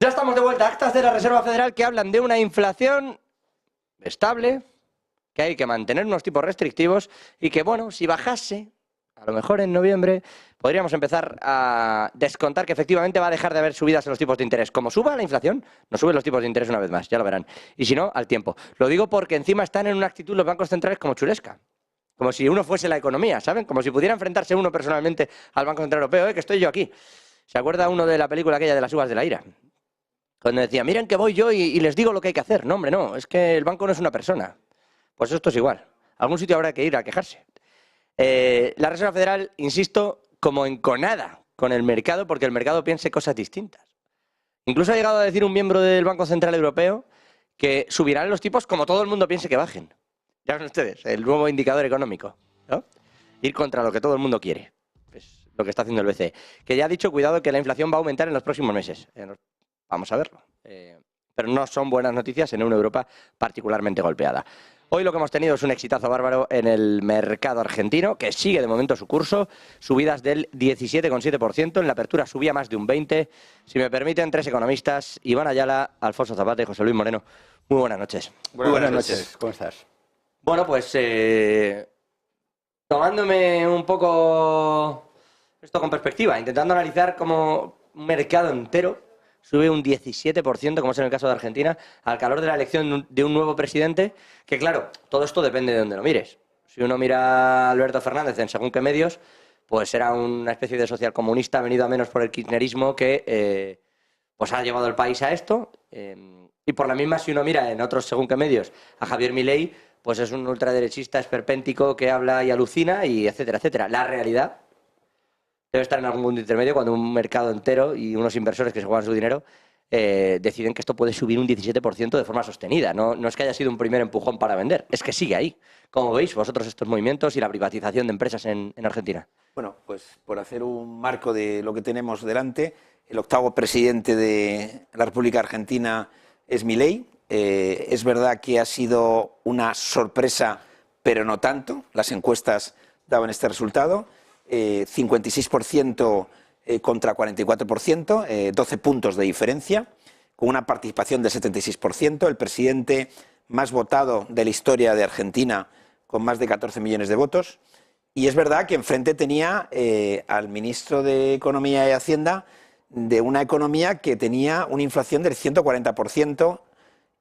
Ya estamos de vuelta. Actas de la Reserva Federal que hablan de una inflación estable, que hay que mantener unos tipos restrictivos y que, bueno, si bajase, a lo mejor en noviembre, podríamos empezar a descontar que efectivamente va a dejar de haber subidas en los tipos de interés. Como suba la inflación, nos suben los tipos de interés una vez más, ya lo verán. Y si no, al tiempo. Lo digo porque encima están en una actitud los bancos centrales como chulesca. Como si uno fuese la economía, ¿saben? Como si pudiera enfrentarse uno personalmente al Banco Central Europeo, que estoy yo aquí. ¿Se acuerda uno de la película aquella de las uvas de la ira? Cuando decía, miren que voy yo y les digo lo que hay que hacer. No, hombre, no, es que el banco no es una persona. Pues esto es igual. A algún sitio habrá que ir a quejarse. La Reserva Federal, insisto, como enconada con el mercado, porque el mercado piense cosas distintas. Incluso ha llegado a decir un miembro del Banco Central Europeo que subirán los tipos como todo el mundo piense que bajen. Ya ven ustedes, el nuevo indicador económico, ¿no? Ir contra lo que todo el mundo quiere. Es lo que está haciendo el BCE. Que ya ha dicho, cuidado, que la inflación va a aumentar en los próximos meses. Vamos a verlo. Pero no son buenas noticias en una Europa particularmente golpeada. Hoy lo que hemos tenido es un exitazo bárbaro en el mercado argentino, que sigue de momento su curso, subidas del 17,7%, en la apertura subía más de un 20%. Si me permiten, tres economistas, Iván Ayala, Alfonso Zapata y José Luis Moreno. Muy buenas noches. Muy buenas noches. ¿Cómo estás? Bueno, pues tomándome un poco esto con perspectiva, intentando analizar como un mercado entero sube un 17%, como es en el caso de Argentina, al calor de la elección de un nuevo presidente, que claro, todo esto depende de donde lo mires. Si uno mira a Alberto Fernández en según qué medios, pues era una especie de socialcomunista venido a menos por el kirchnerismo que pues ha llevado el país a esto. Y por la misma, si uno mira en otros según qué medios a Javier Milei, pues es un ultraderechista esperpéntico que habla y alucina, y etcétera, etcétera. La realidad debe estar en algún punto intermedio cuando un mercado entero y unos inversores que se juegan su dinero deciden que esto puede subir un 17% de forma sostenida. No es que haya sido un primer empujón para vender, es que sigue ahí. ¿Cómo veis vosotros estos movimientos y la privatización de empresas en Argentina? Bueno, pues por hacer un marco de lo que tenemos delante, el octavo presidente de la República Argentina es Milei. Es verdad que ha sido una sorpresa, pero no tanto. Las encuestas daban este resultado. 56% contra 44%, 12 puntos de diferencia, con una participación del 76%, el presidente más votado de la historia de Argentina, con más de 14 millones de votos. Y es verdad que enfrente tenía al ministro de Economía y Hacienda de una economía que tenía una inflación del 140%,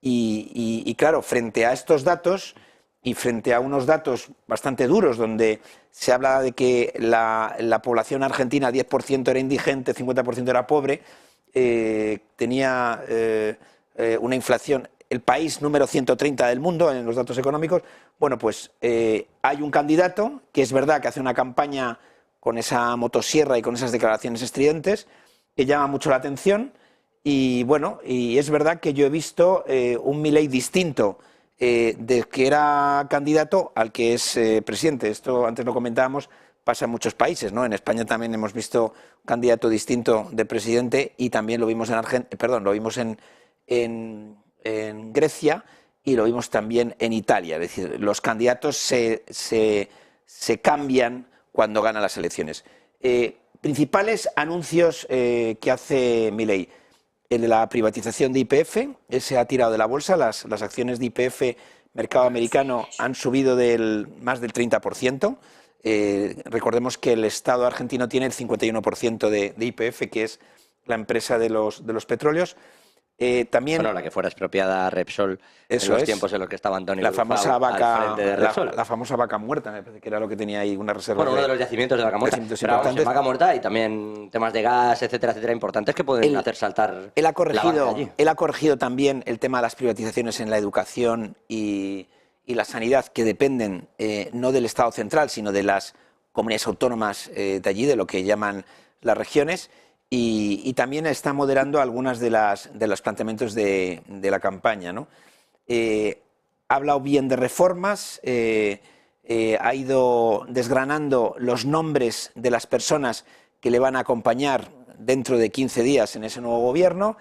y claro, frente a estos datos y frente a unos datos bastante duros donde se habla de que la población argentina, 10% era indigente, 50% era pobre, tenía una inflación, el país número 130 del mundo en los datos económicos. Bueno, pues hay un candidato que es verdad que hace una campaña con esa motosierra y con esas declaraciones estridentes que llama mucho la atención, y bueno, y es verdad que yo he visto un Milei distinto del que era candidato al que es presidente. Esto antes lo comentábamos, pasa en muchos países, ¿no? En España también hemos visto un candidato distinto de presidente, y también lo vimos en Grecia, y lo vimos también en Italia. Es decir, los candidatos se cambian cuando ganan las elecciones. Principales anuncios que hace Milei. El de la privatización de YPF, se ha tirado de la bolsa, las acciones de YPF, mercado americano, han subido más del 30%. Recordemos que el Estado argentino tiene el 51% de YPF, que es la empresa de los petróleos. También, bueno, la que fuera expropiada a Repsol en los tiempos en los que estaba Antonio la famosa vaca, al frente de Repsol. La famosa vaca muerta, me parece que era lo que tenía ahí, una reserva. Bueno, uno de los yacimientos de vaca muerta. Pero vamos, vaca muerta y también temas de gas, etcétera, etcétera, importantes que pueden hacer saltar. Él ha corregido también el tema de las privatizaciones en la educación y la sanidad, que dependen no del Estado central, sino de las comunidades autónomas de allí, de lo que llaman las regiones. Y también está moderando algunas de los planteamientos de la campaña, ¿no? Ha hablado bien de reformas, ha ido desgranando los nombres de las personas que le van a acompañar dentro de 15 días en ese nuevo gobierno.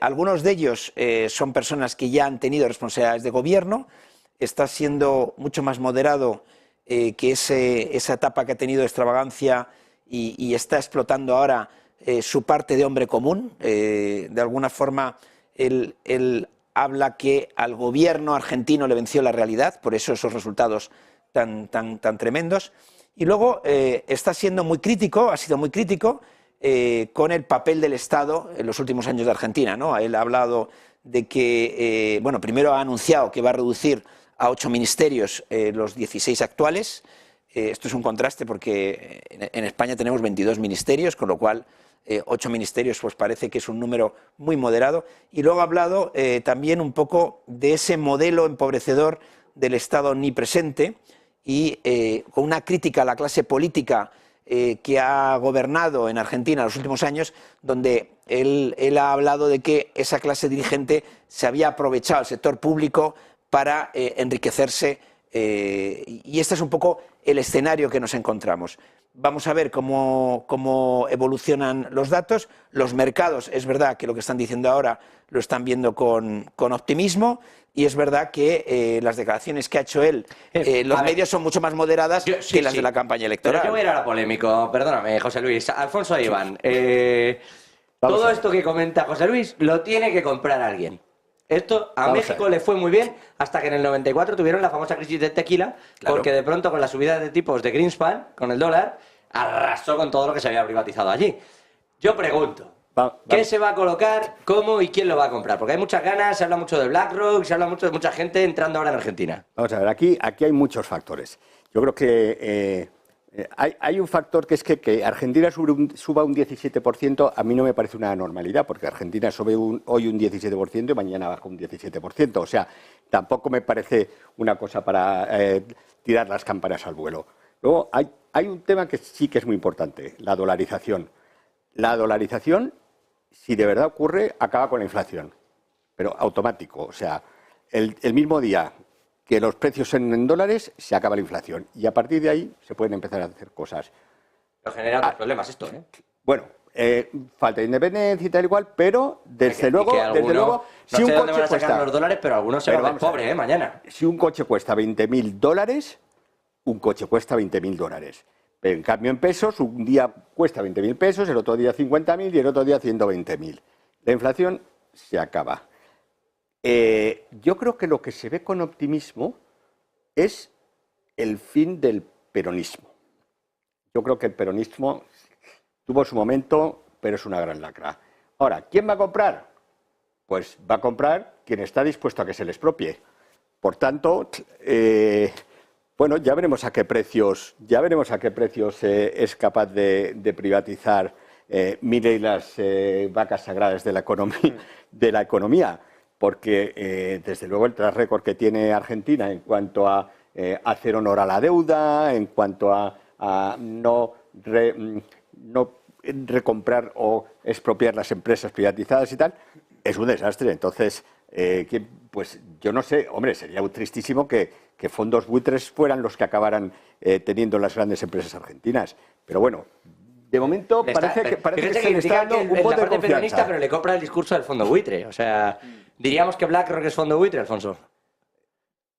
Algunos de ellos son personas que ya han tenido responsabilidades de gobierno. Está siendo mucho más moderado que esa etapa que ha tenido de extravagancia y está explotando ahora su parte de hombre común. De alguna forma, él habla que al gobierno argentino le venció la realidad, por eso esos resultados tan tremendos. Y luego está siendo muy crítico, ha sido muy crítico con el papel del Estado en los últimos años de Argentina, ¿no? Él ha hablado de que, bueno, primero ha anunciado que va a reducir a 8 ministerios los 16 actuales. Esto es un contraste porque en España tenemos 22 ministerios, con lo cual 8 ministerios pues parece que es un número muy moderado. Y luego ha hablado también un poco de ese modelo empobrecedor del Estado omnipresente y con una crítica a la clase política que ha gobernado en Argentina en los últimos años, donde él ha hablado de que esa clase dirigente se había aprovechado del sector público para enriquecerse, y este es un poco el escenario que nos encontramos. Vamos a ver cómo evolucionan los datos. Los mercados, es verdad que lo que están diciendo ahora lo están viendo con optimismo, y es verdad que las declaraciones que ha hecho él, los medios son mucho más moderadas que las de la campaña electoral. Pero yo voy a ir ahora polémico, perdóname, José Luis. Alfonso e Iván, todo esto que comenta José Luis lo tiene que comprar alguien. Esto a México le fue muy bien hasta que en el 94 tuvieron la famosa crisis del tequila, porque de pronto con la subida de tipos de Greenspan, con el dólar, arrasó con todo lo que se había privatizado allí. Yo pregunto, ¿qué se va a colocar, cómo y quién lo va a comprar? Porque hay muchas ganas, se habla mucho de BlackRock, se habla mucho de mucha gente entrando ahora en Argentina. Vamos a ver, aquí hay muchos factores. Yo creo que hay un factor que es que Argentina suba un 17%, a mí no me parece una normalidad, porque Argentina sube hoy un 17% y mañana baja un 17%. O sea, tampoco me parece una cosa para tirar las campanas al vuelo. Luego, hay un tema que sí que es muy importante, la dolarización. La dolarización, si de verdad ocurre, acaba con la inflación, pero automático. O sea, el mismo día que los precios en dólares, se acaba la inflación. Y a partir de ahí se pueden empezar a hacer cosas. Pero genera otros problemas esto, ¿eh? Bueno, falta de independencia y tal igual, pero desde luego, no si un sé dónde coche van a sacar cuesta, los dólares, pero algunos se van a ver pobres, mañana. Si un coche cuesta $20.000, un coche cuesta $20.000. Pero en cambio en pesos, un día cuesta 20.000 pesos, el otro día 50.000 y el otro día 120.000. La inflación se acaba. Yo creo que lo que se ve con optimismo es el fin del peronismo. Yo creo que el peronismo tuvo su momento, pero es una gran lacra. Ahora, ¿quién va a comprar? Pues va a comprar quien está dispuesto a que se le expropie. Por tanto, bueno, ya veremos a qué precios es capaz de privatizar Milei las vacas sagradas de la economía. Porque, desde luego, el track record que tiene Argentina en cuanto a hacer honor a la deuda, en cuanto a no recomprar o expropiar las empresas privatizadas y tal, es un desastre. Entonces, pues yo no sé, hombre, sería tristísimo que fondos buitres fueran los que acabaran teniendo las grandes empresas argentinas. Pero bueno, de momento parece que se le está dando un voto de confianza. Peronista, pero le compra el discurso del fondo buitre. O sea, diríamos que BlackRock es fondo buitre, Alfonso.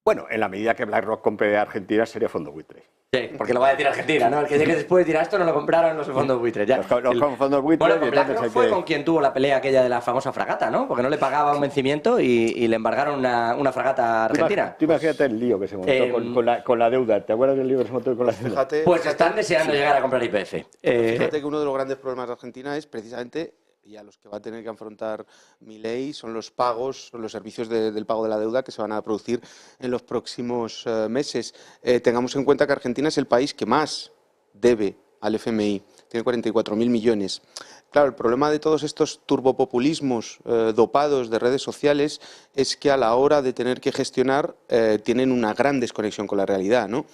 Bueno, en la medida que BlackRock compre Argentina sería fondo buitre. Sí, porque lo va a decir Argentina, ¿no? El que llegue después dirá esto no lo compraron los fondos buitres. Ya. Los fondos buitres. Bueno, BlackRock fue con quien tuvo la pelea aquella de la famosa fragata, ¿no? Porque no le pagaba un vencimiento y le embargaron una fragata argentina. Tú imagínate el lío que se montó con la deuda. ¿Te acuerdas del lío que se montó con la deuda? Fíjate, pues están deseando llegar a comprar YPF. Fíjate que uno de los grandes problemas de Argentina es precisamente, y a los que va a tener que afrontar Milei, son los pagos, son los servicios del pago de la deuda que se van a producir en los próximos meses. Tengamos en cuenta que Argentina es el país que más debe al FMI, tiene 44.000 millones. Claro, el problema de todos estos turbopopulismos dopados de redes sociales es que a la hora de tener que gestionar tienen una gran desconexión con la realidad, ¿no?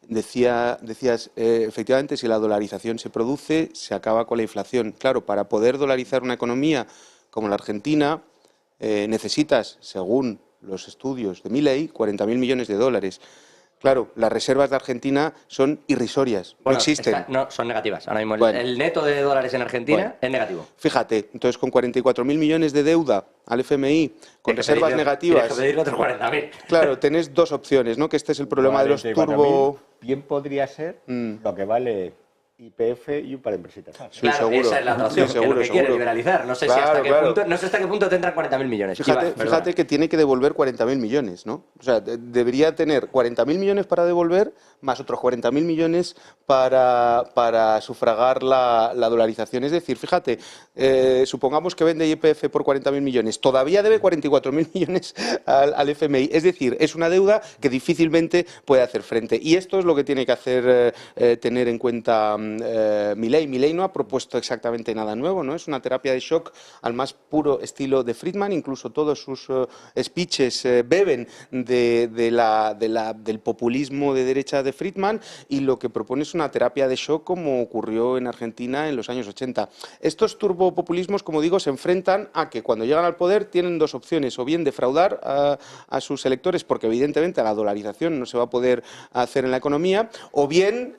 Decías, efectivamente, si la dolarización se produce, se acaba con la inflación. Claro, para poder dolarizar una economía como la Argentina, necesitas, según los estudios de Milei, 40.000 millones de dólares. Claro, las reservas de Argentina son irrisorias, no existen. No, son negativas. Ahora mismo el neto de dólares en Argentina es negativo. Fíjate, entonces con 44.000 millones de deuda al FMI, con reservas negativas... Tienes que pedirle otros 40.000. Claro, tenés dos opciones, ¿no? Que este es el problema de los turbo... Bien podría ser lo que vale YPF y un par de empresitas. Sí, Claro, seguro. esa es la otra opción, Sí, que es seguro, lo que quiere seguro. liberalizar. No sé, Claro, claro. no sé hasta qué punto tendrán 40.000 millones. Fíjate, Iván, perdona. fíjate que tiene que devolver 40.000 millones, ¿no? O sea, debería tener 40.000 millones para devolver, más otros 40.000 millones para sufragar la dolarización. Es decir, fíjate, supongamos que vende YPF por 40.000 millones, todavía debe 44.000 millones al FMI. Es decir, es una deuda que difícilmente puede hacer frente. Y esto es lo que tiene que hacer tener en cuenta Milei. Milei no ha propuesto exactamente nada nuevo, ¿no? Es una terapia de shock al más puro estilo de Friedman. Incluso todos sus speeches beben del populismo de derecha de Friedman, y lo que propone es una terapia de shock como ocurrió en Argentina en los años 80. Estos turbopopulismos, como digo, se enfrentan a que cuando llegan al poder tienen dos opciones: o bien defraudar a sus electores, porque evidentemente la dolarización no se va a poder hacer en la economía, o bien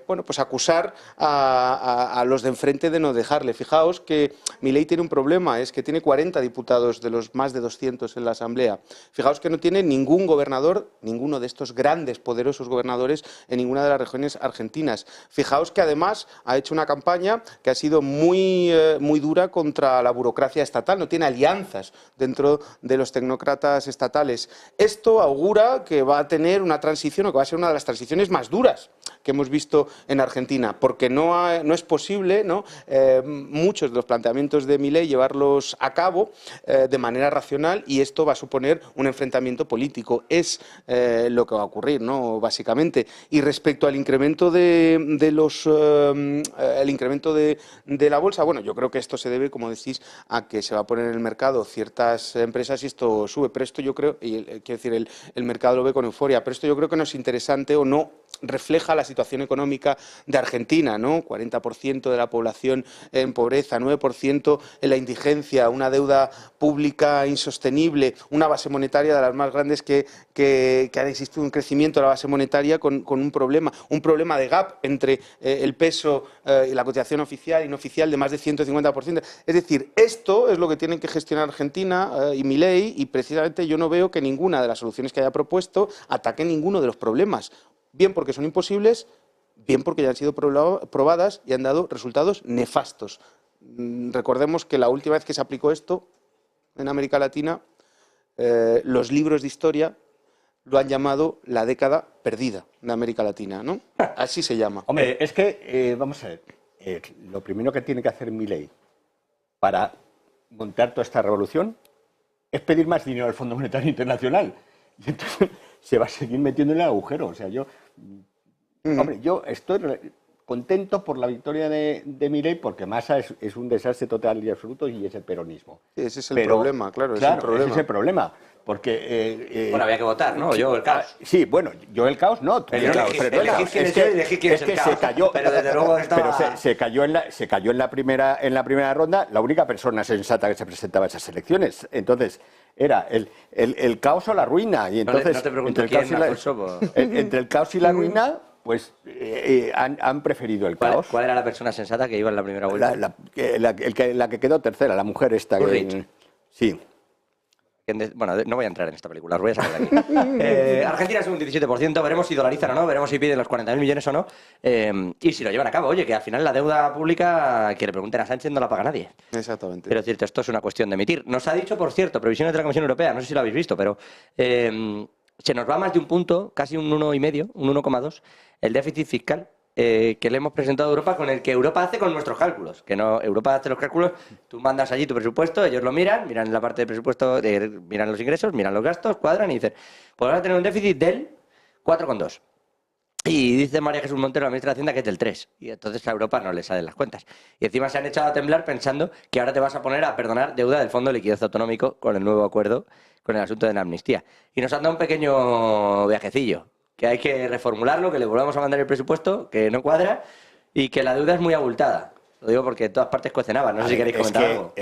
bueno, pues acusar a los de enfrente de no dejarle. Fijaos que Milei tiene un problema, es que tiene 40 diputados de los más de 200 en la Asamblea. Fijaos que no tiene ningún gobernador, ninguno de estos grandes, poderosos gobernadores en ninguna de las regiones argentinas. Fijaos que además ha hecho una campaña que ha sido muy dura contra la burocracia estatal, no tiene alianzas dentro de los tecnócratas estatales. Esto augura que va a tener una transición, o que va a ser una de las transiciones más duras que hemos visto en Argentina, porque no es posible, ¿no? Muchos de los planteamientos de Milei llevarlos a cabo de manera racional, y esto va a suponer un enfrentamiento político. Es lo que va a ocurrir, ¿no? Básicamente. Y respecto al incremento el incremento de la bolsa, bueno, yo creo que esto se debe, como decís, a que se va a poner en el mercado ciertas empresas y esto sube. Pero esto yo creo, y quiero decir, el mercado lo ve con euforia, pero esto yo creo que no es interesante o no refleja la situación económica de Argentina, ¿no? 40% de la población en pobreza, 9% en la indigencia, una deuda pública insostenible, una base monetaria de las más grandes que ha existido, un crecimiento de la base monetaria con un problema de gap entre el peso y la cotización oficial y no oficial de más de 150%. Es decir, esto es lo que tienen que gestionar Argentina y Milei, y precisamente yo no veo que ninguna de las soluciones que haya propuesto ataque ninguno de los problemas. Bien porque son imposibles, bien porque ya han sido probadas y han dado resultados nefastos. Recordemos que la última vez que se aplicó esto en América Latina, los libros de historia lo han llamado la década perdida de América Latina, ¿no? Así se llama. Hombre, es que, vamos a ver, lo primero que tiene que hacer Milei para montar toda esta revolución es pedir más dinero al Fondo Monetario Internacional. Y entonces se va a seguir metiendo en el agujero. O sea, yo estoy contento por la victoria de Milei, porque Massa es un desastre total y absoluto, y es el peronismo. Sí, ese es el problema, claro. Ese es el problema. Porque, bueno, había que votar, ¿no? Yo el caos. Sí, bueno, yo el caos no. Pero elegir quién es el caos. Se cayó, pero desde luego estaba... pero se cayó en la primera ronda la única persona sensata que se presentaba a esas elecciones. Entonces, era el caos o la ruina. Y entonces, no te pregunto entre el caos y la ruina, pues han preferido el caos. ¿Cuál era la persona sensata que iba en la primera vuelta? La que quedó tercera, la mujer esta. Sí. Bueno, no voy a entrar en esta película, os voy a sacar de aquí. Argentina es un 17%, veremos si dolarizan o no, veremos si piden los 40.000 millones o no, y si lo llevan a cabo. Oye, que al final la deuda pública, que le pregunten a Sánchez, no la paga nadie. Exactamente. Pero es cierto, esto es una cuestión de emitir. Nos ha dicho, por cierto, previsiones de la Comisión Europea, no sé si lo habéis visto, pero se nos va más de un punto, casi un 1,5, un 1,2, el déficit fiscal que le hemos presentado a Europa, con el que Europa hace con nuestros cálculos. Que no, Europa hace los cálculos, tú mandas allí tu presupuesto, ellos lo miran la parte de presupuesto, miran los ingresos, miran los gastos, cuadran y dicen, pues vas a tener un déficit del 4,2. Y dice María Jesús Montero, la ministra de Hacienda, que es del 3. Y entonces a Europa no le salen las cuentas. Y encima se han echado a temblar pensando que ahora te vas a poner a perdonar deuda del Fondo de Liquidez Autonómico con el nuevo acuerdo, con el asunto de la amnistía. Y nos han dado un pequeño viajecillo, que hay que reformularlo, que le volvamos a mandar el presupuesto, que no cuadra, y que la deuda es muy abultada. Lo digo porque en todas partes cuecen habas. No sé si queréis comentar algo.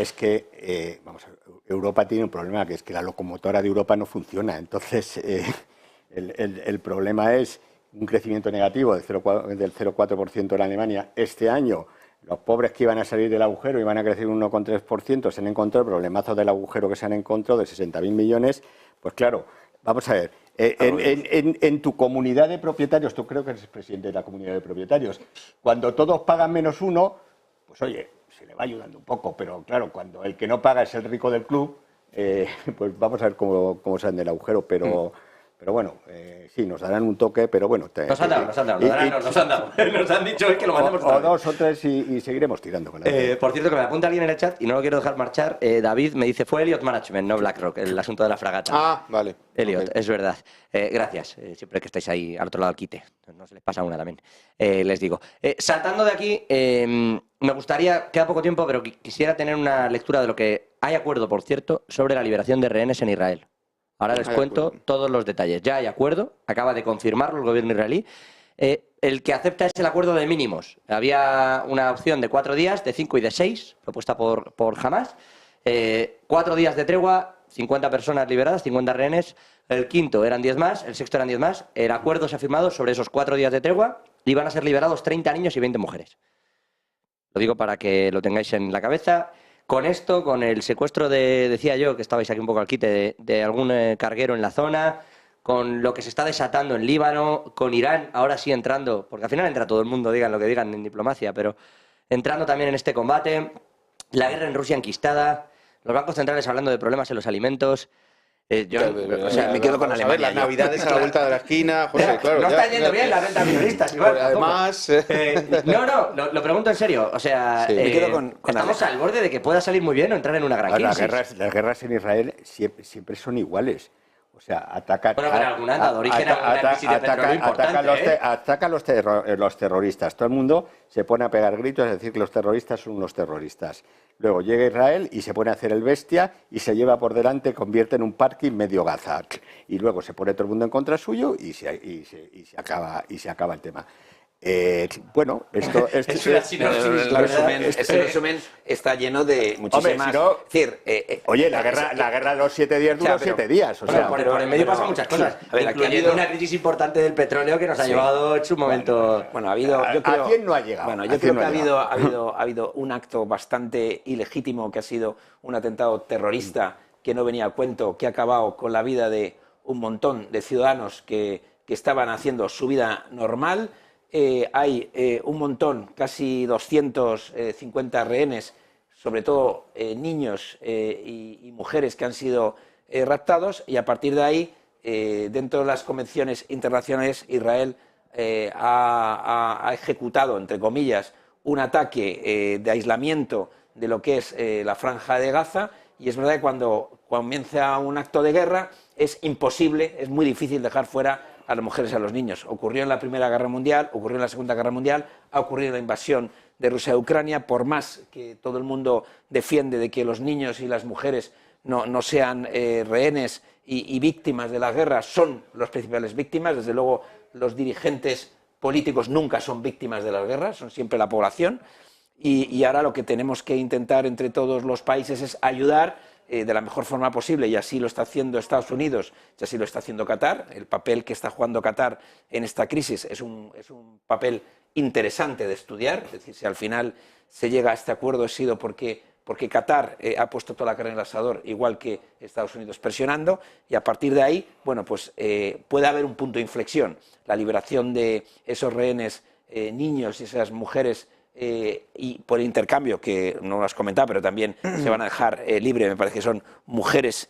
Vamos a ver, Europa tiene un problema, que es que la locomotora de Europa no funciona. Entonces, el problema es un crecimiento negativo del 0,4% en Alemania este año. Los pobres que iban a salir del agujero iban a crecer un 1,3%, se han encontrado el problemazo del agujero que se han encontrado de 60.000 millones. Pues claro, Vamos a ver. En tu comunidad de propietarios, tú creo que eres presidente de la comunidad de propietarios, cuando todos pagan menos uno, pues oye, se le va ayudando un poco, pero claro, cuando el que no paga es el rico del club, pues vamos a ver cómo salen del agujero, pero bueno, sí, nos darán un toque, pero bueno. Nos han dado. Nos han dicho hoy que lo mandemos o dos o tres y seguiremos tirando con la Por cierto, que me apunta alguien en el chat y no lo quiero dejar marchar. David me dice, fue Elliott Management, no BlackRock, el asunto de la fragata. Ah, vale. Elliott, Okay. es verdad. Gracias, siempre que estáis ahí al otro lado del quite. No se les pasa una también, les digo. Saltando de aquí, me gustaría, queda poco tiempo, pero quisiera tener una lectura de lo que hay acuerdo, por cierto, sobre la liberación de rehenes en Israel. Ahora les cuento todos los detalles. Ya hay acuerdo, acaba de confirmarlo el gobierno israelí. El que acepta es el acuerdo de mínimos. Había una opción de 4 días, de 5 y de 6, propuesta por Hamas. 4 días de tregua, 50 personas liberadas, 50 rehenes. El quinto eran 10 más, el sexto eran 10 más. El acuerdo se ha firmado sobre esos 4 días de tregua y van a ser liberados 30 niños y 20 mujeres. Lo digo para que lo tengáis en la cabeza. Con esto, con el secuestro decía yo, que estabais aquí un poco al quite, de algún carguero en la zona, con lo que se está desatando en Líbano, con Irán ahora sí entrando, porque al final entra todo el mundo, digan lo que digan en diplomacia, pero entrando también en este combate, la guerra en Rusia enquistada, los bancos centrales hablando de problemas en los alimentos. Me quedo con Alemania. Las navidades a la vuelta de la esquina, José, claro. No está yendo bien las rentas minoristas, igual. Además... lo pregunto en serio. O sea, me quedo con estamos al borde de que pueda salir muy bien o entrar en una gran crisis. Las guerras en Israel siempre son iguales. O sea, atacan... Bueno, pero alguna ha dado origen a una crisis de petróleo importante, atacan los terroristas. Todo el mundo se pone a pegar gritos, es decir, que los terroristas son unos terroristas. Luego llega Israel y se pone a hacer el bestia y se lleva por delante, convierte en un parking medio Gaza. Y luego se pone todo el mundo en contra suyo y se acaba el tema. Bueno, esto es una sinopsis. Ese resumen está lleno de muchísimas... Hombre, si es decir, oye, la guerra de los 7 días duró 7 días. O sea, por el medio pasan muchas cosas. A ver, incluyendo una crisis importante del petróleo que nos ha llevado en su momento. Bueno, ha habido... ¿A quién no ha llegado? Bueno, yo creo que ha habido un acto bastante ilegítimo que ha sido un atentado terrorista que no venía a cuento, que ha acabado con la vida de un montón de ciudadanos que estaban haciendo su vida normal. Hay un montón, casi 250 rehenes, sobre todo niños y mujeres que han sido raptados, y a partir de ahí, dentro de las convenciones internacionales, Israel ha ejecutado, entre comillas, un ataque de aislamiento de lo que es la Franja de Gaza, y es verdad que cuando comienza un acto de guerra es imposible, es muy difícil dejar fuera a las mujeres y a los niños. Ocurrió en la Primera Guerra Mundial, ocurrió en la Segunda Guerra Mundial, ha ocurrido en la invasión de Rusia a Ucrania, por más que todo el mundo defiende de que los niños y las mujeres no sean rehenes y víctimas de la guerra, son las principales víctimas. Desde luego, los dirigentes políticos nunca son víctimas de las guerras, son siempre la población. Y ahora lo que tenemos que intentar entre todos los países es ayudar de la mejor forma posible, y así lo está haciendo Estados Unidos, y así lo está haciendo Qatar. El papel que está jugando Qatar en esta crisis es un papel interesante de estudiar. Es decir, si al final se llega a este acuerdo ha sido porque Qatar ha puesto toda la carne en el asador, igual que Estados Unidos presionando, y a partir de ahí, bueno, pues puede haber un punto de inflexión. La liberación de esos rehenes niños y esas mujeres, y por intercambio, que no lo has comentado, pero también se van a dejar libre, me parece que son mujeres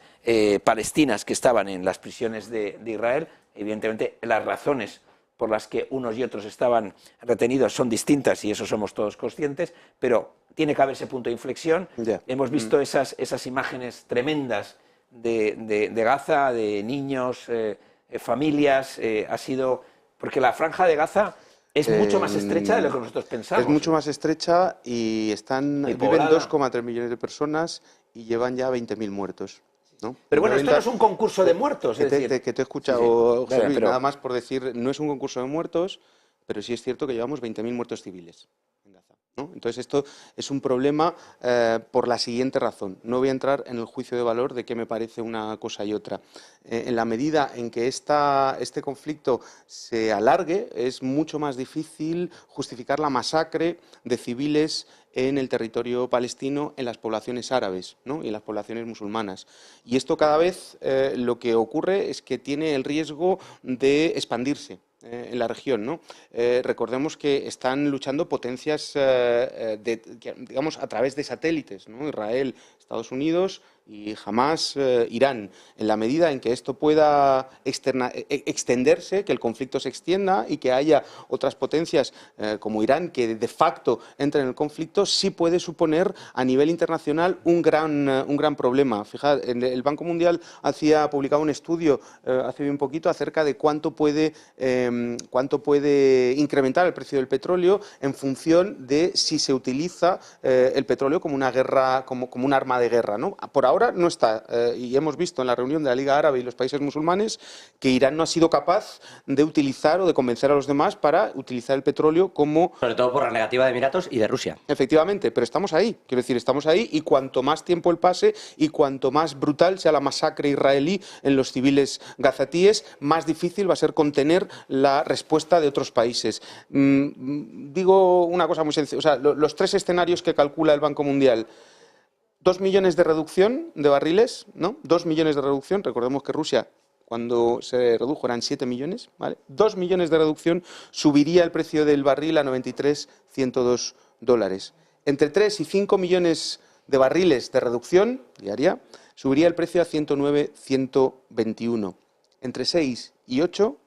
palestinas que estaban en las prisiones de Israel. Evidentemente, las razones por las que unos y otros estaban retenidos son distintas, y eso somos todos conscientes, pero tiene que haber ese punto de inflexión. Hemos visto esas imágenes tremendas de Gaza, de niños, familias. Ha sido... Porque la Franja de Gaza es mucho más estrecha de lo que nosotros pensamos. Es mucho más estrecha y viven 2,3 millones de personas y llevan ya 20.000 muertos, ¿no? Pero bueno, esto no es un concurso de muertos. Que te he escuchado, José Luis, nada más por decir, no es un concurso de muertos, pero sí es cierto que llevamos 20.000 muertos civiles en Gaza. ¿no? Entonces, esto es un problema por la siguiente razón. No voy a entrar en el juicio de valor de qué me parece una cosa y otra. En la medida en que este conflicto se alargue, es mucho más difícil justificar la masacre de civiles en el territorio palestino, en las poblaciones árabes, ¿no? Y en las poblaciones musulmanas. Y esto cada vez lo que ocurre es que tiene el riesgo de expandirse en la región, ¿no? Recordemos que están luchando potencias, digamos, a través de satélites, ¿no? Israel, Estados Unidos y Hamás, Irán. En la medida en que esto pueda extenderse, que el conflicto se extienda y que haya otras potencias como Irán que de facto entren en el conflicto, sí puede suponer a nivel internacional un gran problema. Fíjate, el Banco Mundial ha publicado un estudio hace bien poquito acerca de cuánto puede incrementar el precio del petróleo en función de si se utiliza el petróleo como una guerra, como un arma de guerra, ¿no? Por ahora no está, y hemos visto en la reunión de la Liga Árabe y los países musulmanes que Irán no ha sido capaz de utilizar o de convencer a los demás para utilizar el petróleo como... Sobre todo por la negativa de Emiratos y de Rusia. Efectivamente, pero estamos ahí, quiero decir, estamos ahí, y cuanto más tiempo el pase y cuanto más brutal sea la masacre israelí en los civiles gazatíes, más difícil va a ser contener la respuesta de otros países. Digo una cosa muy sencilla, o sea, los tres escenarios que calcula el Banco Mundial: 2 millones de reducción de barriles, ¿no? 2 millones de reducción, recordemos que Rusia cuando se redujo eran 7 millones, ¿vale? 2 millones de reducción, subiría el precio del barril a 93,102 dólares. Entre 3 y 5 millones de barriles de reducción diaria, subiría el precio a 109,121. Entre 6 y 8,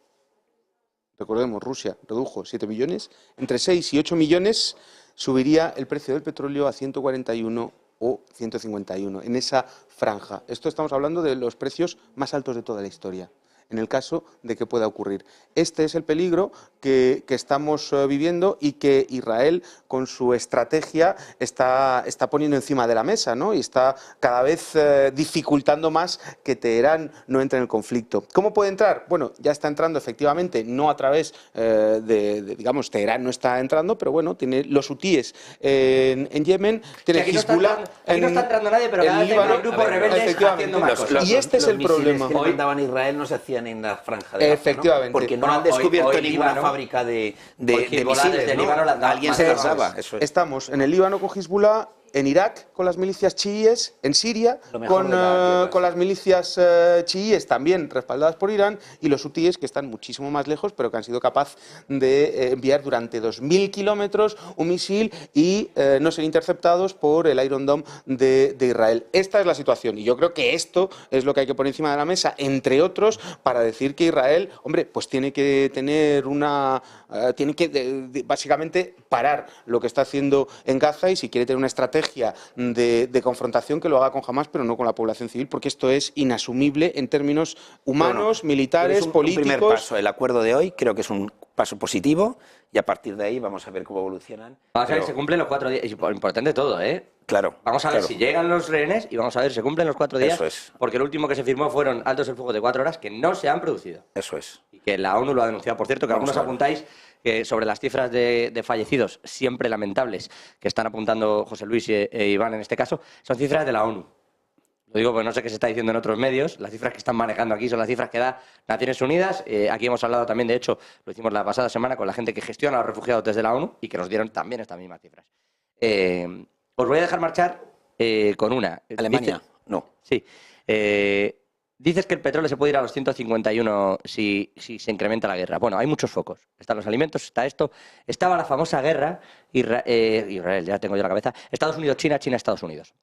recordemos, Rusia redujo 7 millones, entre 6 y 8 millones subiría el precio del petróleo a 141 o 151, en esa franja. Esto estamos hablando de los precios más altos de toda la historia, en el caso de que pueda ocurrir. Este es el peligro que estamos viviendo y que Israel, con su estrategia, está poniendo encima de la mesa, ¿no? Y está cada vez dificultando más que Teherán no entre en el conflicto. ¿Cómo puede entrar? Bueno, ya está entrando efectivamente, no a través digamos, Teherán no está entrando, pero bueno, tiene los hutíes en Yemen, tiene Hezbollah. Aquí no está entrando nadie, pero cada vez hay grupos rebeldes haciendo más cosas. Y este es el problema. Que mandaban a Israel no se hacían en la franja de Gaza, efectivamente, ¿no? Porque no han descubierto ninguna fábrica de misiles, ¿no? Alguien se pensaba. Estamos en el Líbano con Hezbollah, en Irak con las milicias chiíes, en Siria con las milicias chiíes también respaldadas por Irán, y los hutíes, que están muchísimo más lejos, pero que han sido capaces de enviar durante 2.000 kilómetros un misil y no ser interceptados por el Iron Dome de Israel. Esta es la situación, y yo creo que esto es lo que hay que poner encima de la mesa, entre otros, para decir que Israel, hombre, pues tiene que tener tiene que básicamente parar lo que está haciendo en Gaza, y si quiere tener una estrategia de confrontación, que lo haga con Hamás, pero no con la población civil, porque esto es inasumible en términos humanos, militares, políticos. Un primer paso, el acuerdo de hoy, creo que es un paso positivo, y a partir de ahí vamos a ver cómo evolucionan. Vamos a ver si se cumplen los 4 días. Y importante todo, ¿eh? Claro. Vamos a ver si llegan los rehenes y vamos a ver si se cumplen los 4 días. Eso es. Porque el último que se firmó fueron altos el fuego de 4 horas que no se han producido. Eso es. Y que la ONU lo ha denunciado. Por cierto, que algunos apuntáis sobre las cifras de fallecidos, siempre lamentables, que están apuntando José Luis e Iván en este caso, son cifras de la ONU. Lo digo porque no sé qué se está diciendo en otros medios. Las cifras que están manejando aquí son las cifras que da Naciones Unidas. Aquí hemos hablado también, de hecho, lo hicimos la pasada semana con la gente que gestiona a los refugiados desde la ONU y que nos dieron también estas mismas cifras. Os voy a dejar marchar con una. ¿Alemania? No. Sí. Dices que el petróleo se puede ir a los 151 si se incrementa la guerra. Bueno, hay muchos focos. Están los alimentos, está esto. Estaba la famosa guerra Israel, ya tengo yo la cabeza. Estados Unidos-China, China-Estados Unidos.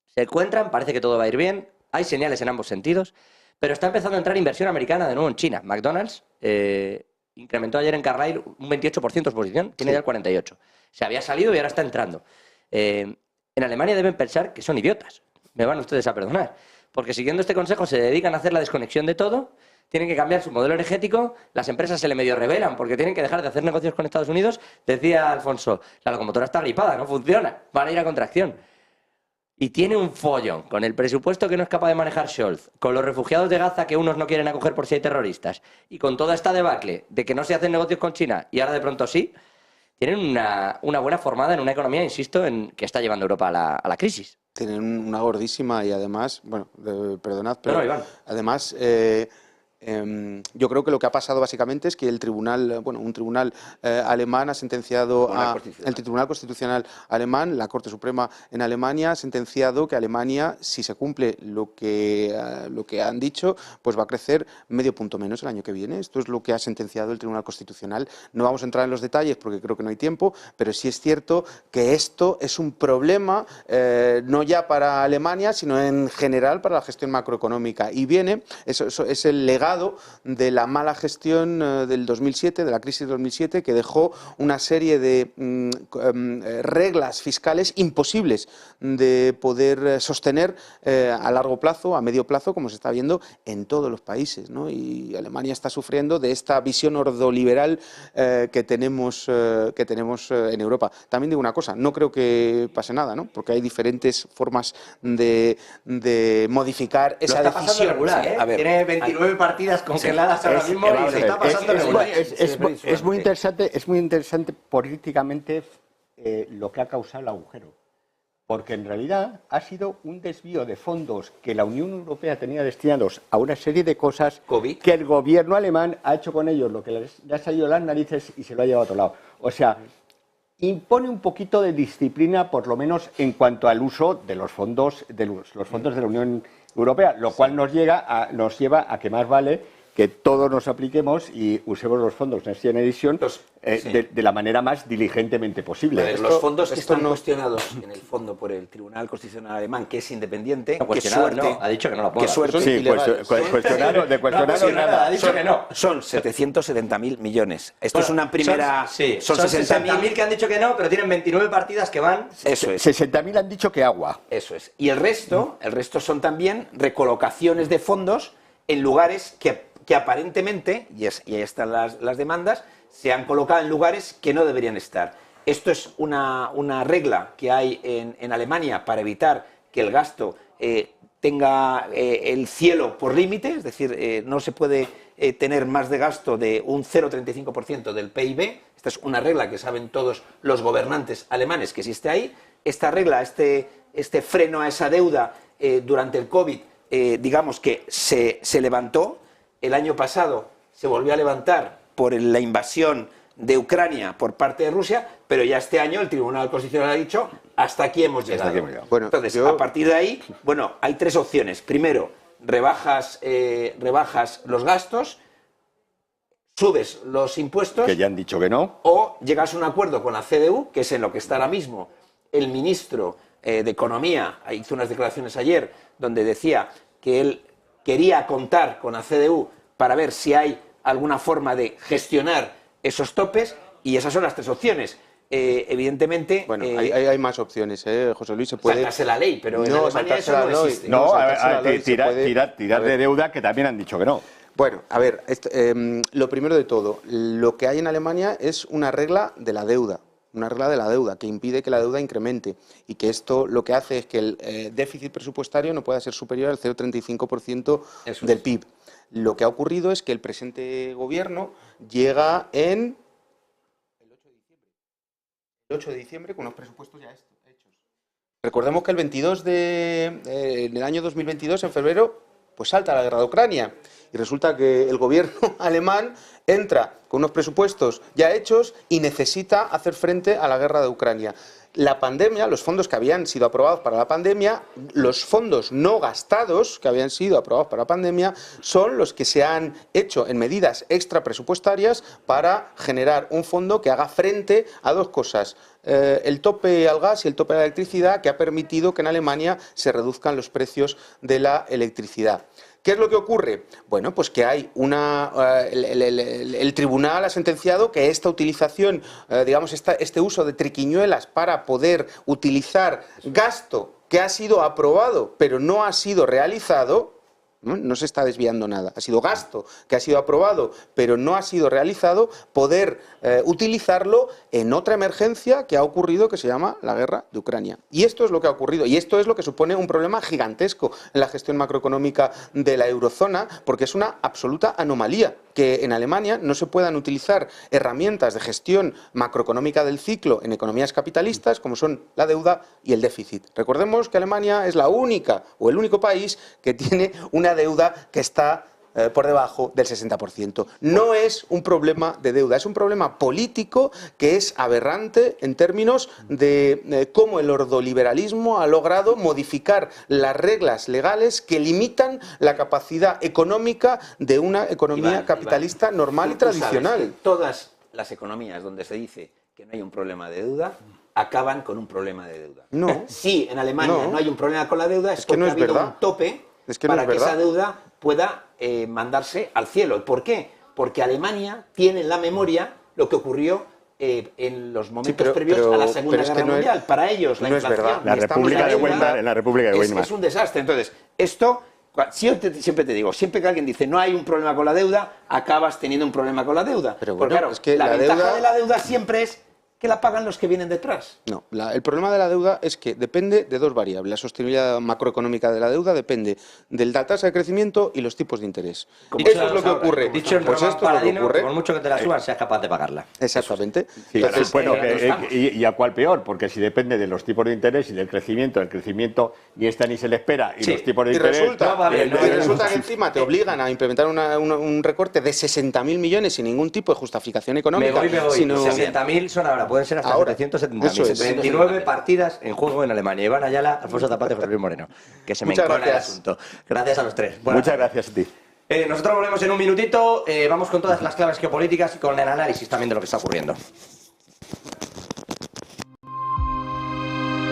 Se encuentran, parece que todo va a ir bien. Hay señales en ambos sentidos. Pero está empezando a entrar inversión americana de nuevo en China. McDonald's incrementó ayer en Carlyle un 28% su posición. Tiene ya el 48%. Se había salido y ahora está entrando. En Alemania deben pensar que son idiotas. Me van ustedes a perdonar. Porque siguiendo este consejo se dedican a hacer la desconexión de todo, tienen que cambiar su modelo energético, las empresas se le medio rebelan porque tienen que dejar de hacer negocios con Estados Unidos. Decía Alfonso, la locomotora está gripada, no funciona, van a ir a contracción. Y tiene un follón con el presupuesto que no es capaz de manejar Scholz, con los refugiados de Gaza que unos no quieren acoger por si hay terroristas, y con toda esta debacle de que no se hacen negocios con China y ahora de pronto sí. tienen una buena formada en una economía, insisto, que está llevando a Europa a la crisis. Tienen una gordísima y además, bueno, perdonad, pero No, Iván. además yo creo que lo que ha pasado básicamente es que el tribunal, bueno, un tribunal alemán ha sentenciado el Tribunal Constitucional alemán, la Corte Suprema en Alemania, ha sentenciado que Alemania, si se cumple lo que han dicho, pues va a crecer medio punto menos el año que viene. Esto es lo que ha sentenciado el Tribunal Constitucional. No vamos a entrar en los detalles porque creo que no hay tiempo, pero sí es cierto que esto es un problema no ya para Alemania, sino en general para la gestión macroeconómica. Y viene, eso es el legado de la mala gestión del 2007, de la crisis del 2007, que dejó una serie de reglas fiscales imposibles de poder sostener a largo plazo, a medio plazo, como se está viendo en todos los países, ¿no? Y Alemania está sufriendo de esta visión ordoliberal que tenemos en Europa. También digo una cosa, no creo que pase nada, ¿no? Porque hay diferentes formas de modificar esa Lo está pasando decisión. regular, ¿eh? A ver, Tiene 29 partidas congeladas ahora mismo y se está pasando regular. Es muy interesante políticamente lo que ha causado el agujero. Porque en realidad ha sido un desvío de fondos que la Unión Europea tenía destinados a una serie de cosas COVID. que el gobierno alemán ha hecho con ellos, lo que le ha salido de las narices y se lo ha llevado a otro lado. O sea, impone un poquito de disciplina, por lo menos en cuanto al uso de los fondos de la Unión Europea, lo cual nos lleva a que más vale que todos nos apliquemos y usemos los fondos Next Generation de la manera más diligentemente posible. Los fondos que están cuestionados en el fondo por el Tribunal Constitucional alemán, que es independiente, No, cuestionado, no, ha dicho que no lo ponga. qué suerte. Sí, cuestionado nada, ha dicho que no. Son 770.000 millones. Esto es una primera... Son 60.000 que han dicho que no, pero tienen 29 partidas que van. Eso es. 60.000 han dicho que agua. Eso es. Y el resto son también recolocaciones de fondos en lugares que aparentemente, y ahí están las demandas, se han colocado en lugares que no deberían estar. Esto es una regla que hay en Alemania para evitar que el gasto tenga el cielo por límite, es decir, no se puede tener más de gasto de un 0,35% del PIB. Esta es una regla que saben todos los gobernantes alemanes que existe ahí. Esta regla, este freno a esa deuda durante el COVID, digamos que se levantó. El año pasado se volvió a levantar por la invasión de Ucrania por parte de Rusia, pero ya este año el Tribunal Constitucional ha dicho hasta aquí hemos llegado. Bueno, entonces, a partir de ahí, bueno, hay tres opciones. Primero, rebajas los gastos, subes los impuestos, Que ya han dicho que no. o llegas a un acuerdo con la CDU, que es en lo que está ahora mismo el ministro de Economía. Hizo unas declaraciones ayer donde decía que él quería contar con la CDU para ver si hay alguna forma de gestionar esos topes, y esas son las tres opciones. Evidentemente... Bueno, hay más opciones, José Luis, se puede... Sacarse la ley, pero en No, Alemania eso saltarse la no ley. existe. No, saltarse la ley, se puede- tirar de deuda, que también han dicho que no. Bueno, a ver, lo primero de todo, lo que hay en Alemania es una regla de la deuda. Una regla de la deuda que impide que la deuda incremente, y que esto lo que hace es que el déficit presupuestario no pueda ser superior al 0,35% del PIB. Lo que ha ocurrido es que el presente gobierno llega en el 8 de diciembre con los presupuestos ya hechos. Recordemos que el 22 en el año 2022, en febrero, pues salta la guerra de Ucrania. Y resulta que el gobierno alemán entra con unos presupuestos ya hechos y necesita hacer frente a la guerra de Ucrania. La pandemia, los fondos que habían sido aprobados para la pandemia, los fondos no gastados que habían sido aprobados para la pandemia, son los que se han hecho en medidas extra presupuestarias para generar un fondo que haga frente a dos cosas. El tope al gas y el tope a la electricidad, que ha permitido que en Alemania se reduzcan los precios de la electricidad. ¿Qué es lo que ocurre? Bueno, pues que hay el tribunal ha sentenciado que esta utilización, digamos, este uso de triquiñuelas para poder utilizar gasto que ha sido aprobado pero no ha sido realizado, no se está desviando nada, ha sido gasto que ha sido aprobado pero no ha sido realizado, poder utilizarlo en otra emergencia que ha ocurrido, que se llama la guerra de Ucrania. Y esto es lo que ha ocurrido, y esto es lo que supone un problema gigantesco en la gestión macroeconómica de la eurozona, porque es una absoluta anomalía. que en Alemania no se puedan utilizar herramientas de gestión macroeconómica del ciclo en economías capitalistas como son la deuda y el déficit. Recordemos que Alemania es la única o el único país que tiene una deuda que está por debajo del 60%. No es un problema de deuda, es un problema político que es aberrante en términos de cómo el ordoliberalismo ha logrado modificar las reglas legales que limitan la capacidad económica de una economía capitalista normal y tradicional. Sabes que todas las economías donde se dice que no hay un problema de deuda acaban con un problema de deuda. No. Si en Alemania no hay un problema con la deuda es porque no es ha habido verdad. un tope No para es que verdad. esa deuda pueda mandarse al cielo. ¿Por qué? Porque Alemania tiene en la memoria lo que ocurrió en los momentos previos a la Segunda Guerra Mundial. Para ellos la no es inflación... verdad. La República de Weimar, en la República de Weimar. Es un desastre. Entonces, esto... Siempre te digo, siempre que alguien dice no hay un problema con la deuda, acabas teniendo un problema con la deuda. Pero Porque bueno, claro, es que la la ventaja deuda- de la deuda siempre es que la pagan los que vienen detrás. No, el problema de la deuda es que depende de dos variables. La sostenibilidad macroeconómica de la deuda depende de la tasa de crecimiento y los tipos de interés. Eso es lo que ocurre. Dicho en Pues Román esto es lo que Paladino, ocurre. por mucho que te la suban, seas capaz de pagarla. Exactamente. Sí, Entonces, bueno, estamos. y a cuál peor, porque si depende de los tipos de interés y del crecimiento, el crecimiento ni está ni se le espera, y Sí. los tipos de y interés... resulta, no va bien, no va bien. que encima te obligan a implementar un recorte de 60.000 millones sin ningún tipo de justificación Me económica. voy. sino- 60.000 son ahora, pueden ser hasta Ahora. 770.000. Eso es. 29 partidas en juego en Alemania. Iván Ayala, Alfonso Zapata y José Luis Moreno. Que se me Muchas encona el gracias. asunto. Gracias a los tres. Buenas Muchas tardes. gracias a ti. Nosotros volvemos en un minutito. Vamos con todas las claves geopolíticas y con el análisis también de lo que está ocurriendo.